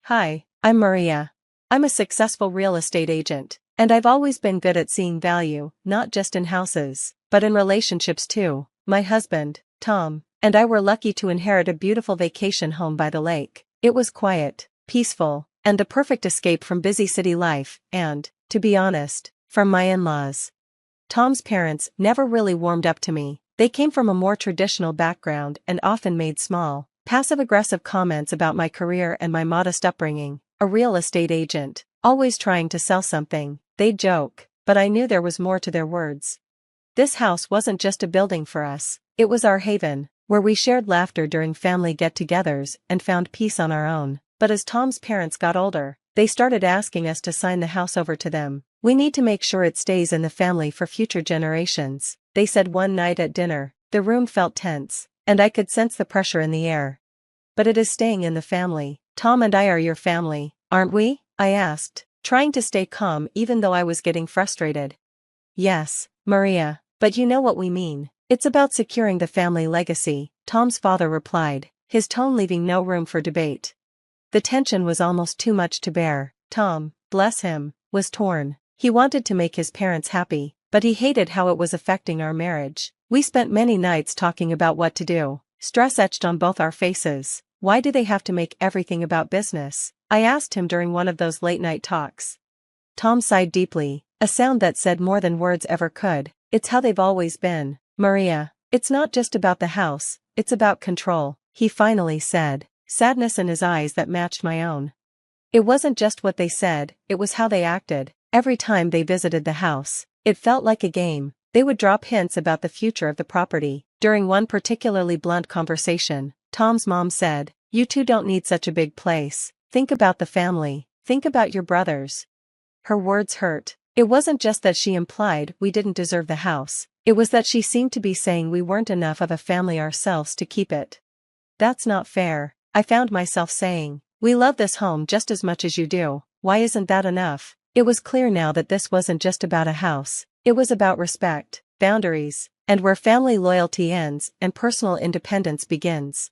Hi, I'm Maria. I'm a successful real estate agent, and I've always been good at seeing value, not just in houses, but in relationships too. My husband, Tom, and I were lucky to inherit a beautiful vacation home by the lake. It was quiet, peaceful, and the perfect escape from busy city life and, to be honest, from my in-laws. Tom's parents never really warmed up to me. They came from a more traditional background and often made small, passive-aggressive comments about my career and my modest upbringing. A real estate agent, always trying to sell something. They'd joke, but I knew there was more to their words. This house wasn't just a building for us, it was our haven, where we shared laughter during family get-togethers and found peace on our own. But as Tom's parents got older, they started asking us to sign the house over to them. We need to make sure it stays in the family for future generations, they said one night at dinner. The room felt tense, and I could sense the pressure in the air. But it is staying in the family. Tom and I are your family, aren't we? I asked, trying to stay calm even though I was getting frustrated. Yes, Maria, but you know what we mean. It's about securing the family legacy, Tom's father replied, his tone leaving no room for debate. The tension was almost too much to bear. Tom, bless him, was torn. He wanted to make his parents happy, but he hated how it was affecting our marriage. We spent many nights talking about what to do. Stress etched on both our faces. Why do they have to make everything about business? I asked him during one of those late-night talks. Tom sighed deeply, a sound that said more than words ever could. It's how they've always been, Maria. It's not just about the house, it's about control, he finally said, sadness in his eyes that matched my own. It wasn't just what they said, it was how they acted. Every time they visited the house, it felt like a game. They would drop hints about the future of the property. During one particularly blunt conversation, Tom's mom said, "You two don't need such a big place. Think about the family. Think about your brothers." Her words hurt. It wasn't just that she implied we didn't deserve the house. It was that she seemed to be saying we weren't enough of a family ourselves to keep it. That's not fair, I found myself saying. We love this home just as much as you do. Why isn't that enough? It was clear now that this wasn't just about a house. It was about respect, boundaries, and where family loyalty ends and personal independence begins.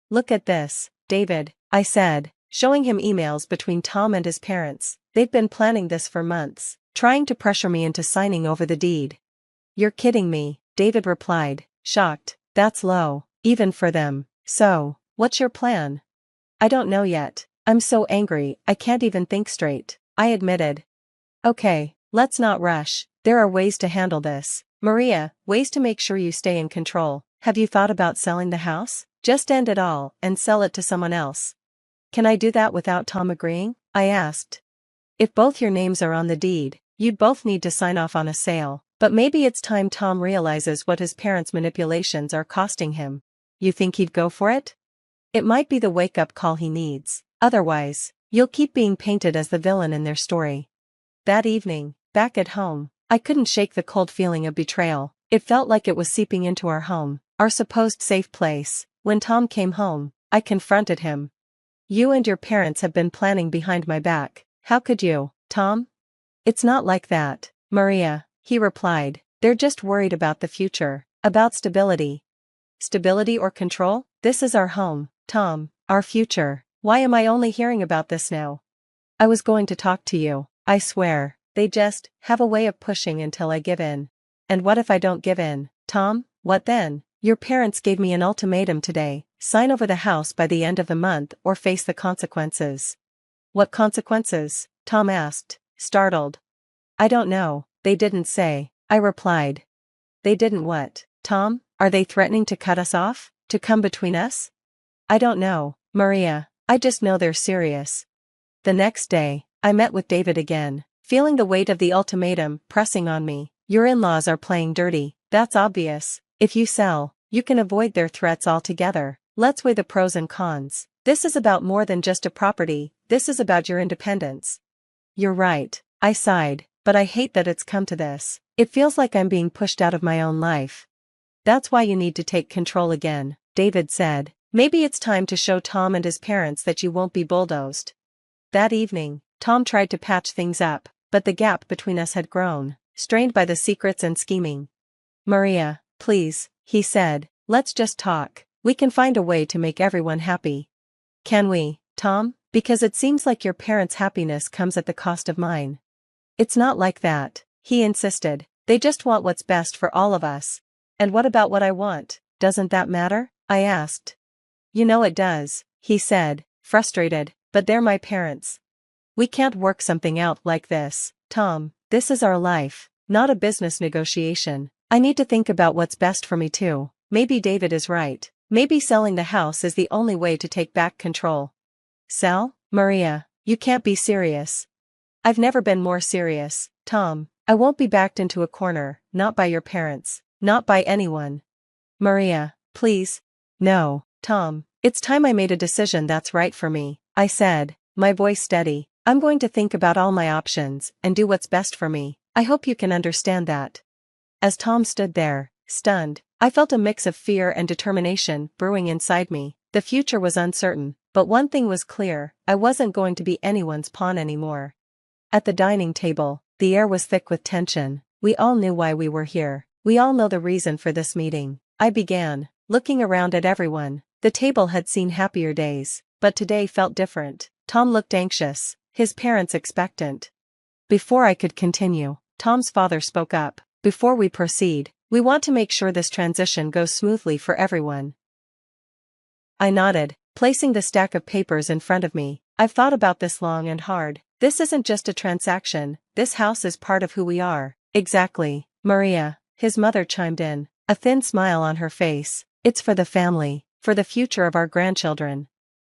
Look at this, David, I said, showing him emails between Tom and his parents. They'd been planning this for months, trying to pressure me into signing over the deed. You're kidding me, David replied, shocked. That's low, even for them. So, what's your plan? I don't know yet. I'm so angry, I can't even think straight, I admitted. Okay, let's not rush. There are ways to handle this, Maria, ways to make sure you stay in control. Have you thought about selling the house? Just end it all and sell it to someone else. Can I do that without Tom agreeing? I asked. If both your names are on the deed, you'd both need to sign off on a sale. But maybe it's time Tom realizes what his parents' manipulations are costing him. You think he'd go for it? It might be the wake-up call he needs. Otherwise, you'll keep being painted as the villain in their story. That evening, back at home, I couldn't shake the cold feeling of betrayal. It felt like it was seeping into our home, our supposed safe place. When Tom came home, I confronted him. You and your parents have been planning behind my back. How could you, Tom? It's not like that, Maria, he replied. They're just worried about the future, about stability. Stability or control? This is our home, Tom, our future. Why am I only hearing about this now? I was going to talk to you, I swear. They just have a way of pushing until I give in. And what if I don't give in, Tom? What then? Your parents gave me an ultimatum today. Sign over the house by the end of the month or face the consequences. What consequences? Tom asked, startled. I don't know, they didn't say, I replied. They didn't what, Tom? Are they threatening to cut us off? To come between us? I don't know, Maria, I just know they're serious. The next day, I met with David again, feeling the weight of the ultimatum pressing on me. Your in-laws are playing dirty, that's obvious. If you sell, you can avoid their threats altogether. Let's weigh the pros and cons. This is about more than just a property, this is about your independence. You're right, I sighed, but I hate that it's come to this. It feels like I'm being pushed out of my own life. That's why you need to take control again, David said. Maybe it's time to show Tom and his parents that you won't be bulldozed. That evening, Tom tried to patch things up, but the gap between us had grown, strained by the secrets and scheming. Maria, please, he said, let's just talk. We can find a way to make everyone happy. Can we, Tom? Because it seems like your parents' happiness comes at the cost of mine. It's not like that, he insisted. They just want what's best for all of us. And what about what I want? Doesn't that matter? I asked. You know it does, he said, frustrated, but they're my parents. We can't work something out like this, Tom. This is our life, not a business negotiation. I need to think about what's best for me too. Maybe David is right. Maybe selling the house is the only way to take back control. Sell? Maria, you can't be serious. I've never been more serious, Tom. I won't be backed into a corner, not by your parents, not by anyone. Maria, please. No, Tom, it's time I made a decision that's right for me, I said, my voice steady. I'm going to think about all my options and do what's best for me. I hope you can understand that. As Tom stood there, stunned, I felt a mix of fear and determination brewing inside me. The future was uncertain, but one thing was clear, I wasn't going to be anyone's pawn anymore. At the dining table, the air was thick with tension. We all knew why we were here. We all know the reason for this meeting. I began, looking around at everyone. The table had seen happier days, but today felt different. Tom looked anxious, his parents expectant. Before I could continue, Tom's father spoke up. Before we proceed, we want to make sure this transition goes smoothly for everyone. I nodded, placing the stack of papers in front of me. I've thought about this long and hard. This isn't just a transaction, this house is part of who we are. Exactly, Maria, his mother chimed in, a thin smile on her face. It's for the family, for the future of our grandchildren.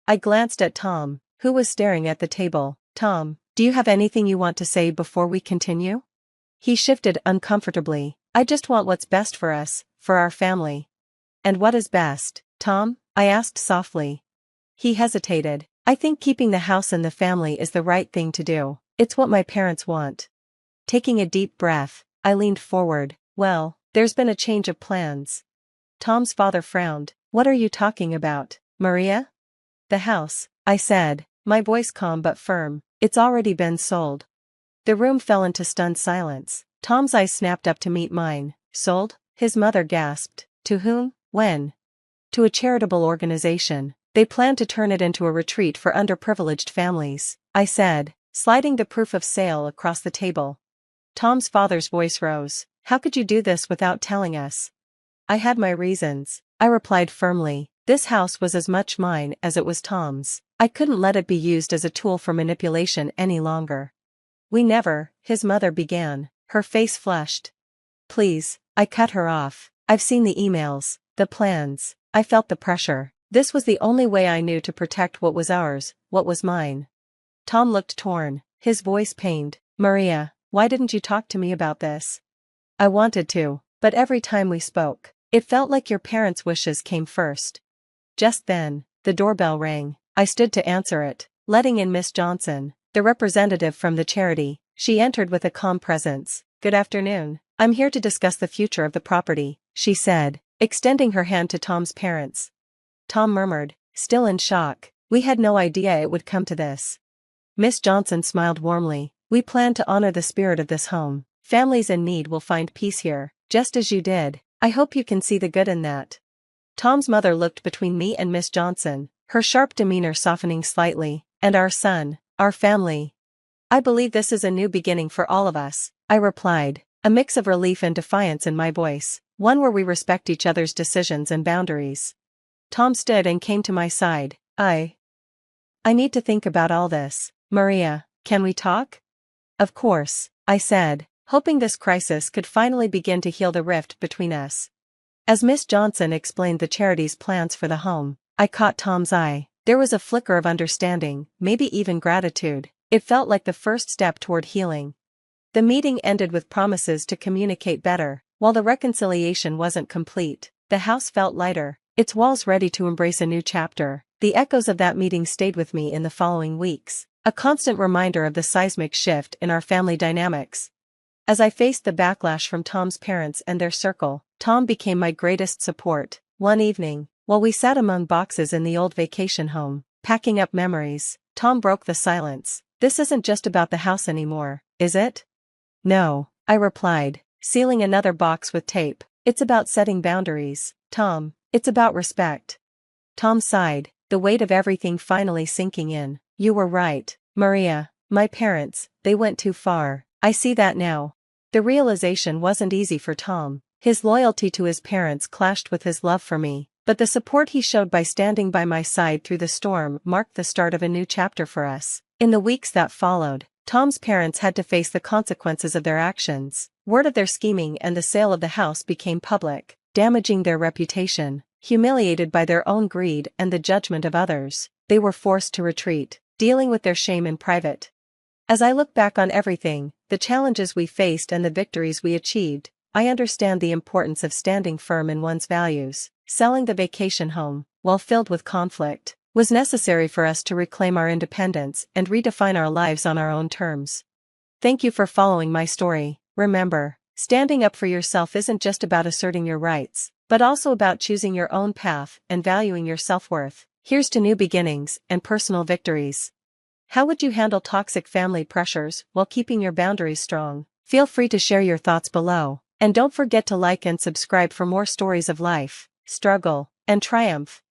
I glanced at Tom, who was staring at the table. Tom, do you have anything you want to say before we continue? He shifted uncomfortably. I just want what's best for us, for our family. And what is best, Tom? I asked softly. He hesitated. I think keeping the house and the family is the right thing to do. It's what my parents want. Taking a deep breath, I leaned forward. Well, there's been a change of plans. Tom's father frowned. What are you talking about, Maria? The house, I said, my voice calm but firm. It's already been sold. The room fell into stunned silence. Tom's eyes snapped up to meet mine. Sold? His mother gasped. To whom? When? To a charitable organization. They plan to turn it into a retreat for underprivileged families, I said, sliding the proof of sale across the table. Tom's father's voice rose. How could you do this without telling us? I had my reasons, I replied firmly. This house was as much mine as it was Tom's. I couldn't let it be used as a tool for manipulation any longer. We never, his mother began, her face flushed. Please, I cut her off. I've seen the emails, the plans, I felt the pressure. This was the only way I knew to protect what was ours, what was mine. Tom looked torn, his voice pained. Maria, why didn't you talk to me about this? I wanted to, but every time we spoke, it felt like your parents' wishes came first. Just then, the doorbell rang. I stood to answer it, letting in Miss Johnson, the representative from the charity. She entered with a calm presence. Good afternoon. I'm here to discuss the future of the property, she said, extending her hand to Tom's parents. Tom murmured, still in shock. We had no idea it would come to this. Miss Johnson smiled warmly. We plan to honor the spirit of this home. Families in need will find peace here, just as you did. I hope you can see the good in that. Tom's mother looked between me and Miss Johnson, her sharp demeanor softening slightly. And our son, our family. I believe this is a new beginning for all of us, I replied, a mix of relief and defiance in my voice, one where we respect each other's decisions and boundaries. Tom stood and came to my side. I need to think about all this. Maria, can we talk? Of course, I said, hoping this crisis could finally begin to heal the rift between us. As Miss Johnson explained the charity's plans for the home, I caught Tom's eye. There was a flicker of understanding, maybe even gratitude. It felt like the first step toward healing. The meeting ended with promises to communicate better. While the reconciliation wasn't complete, the house felt lighter, its walls ready to embrace a new chapter. The echoes of that meeting stayed with me in the following weeks, a constant reminder of the seismic shift in our family dynamics. As I faced the backlash from Tom's parents and their circle, Tom became my greatest support. One evening, while we sat among boxes in the old vacation home, packing up memories, Tom broke the silence. This isn't just about the house anymore, is it? No, I replied, sealing another box with tape. It's about setting boundaries, Tom. It's about respect. Tom sighed, the weight of everything finally sinking in. You were right, Maria. My parents, they went too far. I see that now. The realization wasn't easy for Tom. His loyalty to his parents clashed with his love for me, but the support he showed by standing by my side through the storm marked the start of a new chapter for us. In the weeks that followed, Tom's parents had to face the consequences of their actions. Word of their scheming and the sale of the house became public, damaging their reputation. Humiliated by their own greed and the judgment of others, they were forced to retreat, dealing with their shame in private. As I look back on everything, the challenges we faced and the victories we achieved, I understand the importance of standing firm in one's values. Selling the vacation home, while filled with conflict, was necessary for us to reclaim our independence and redefine our lives on our own terms. Thank you for following my story. Remember, standing up for yourself isn't just about asserting your rights, but also about choosing your own path and valuing your self-worth. Here's to new beginnings and personal victories. How would you handle toxic family pressures while keeping your boundaries strong? Feel free to share your thoughts below, and don't forget to like and subscribe for more stories of life, struggle, and triumph.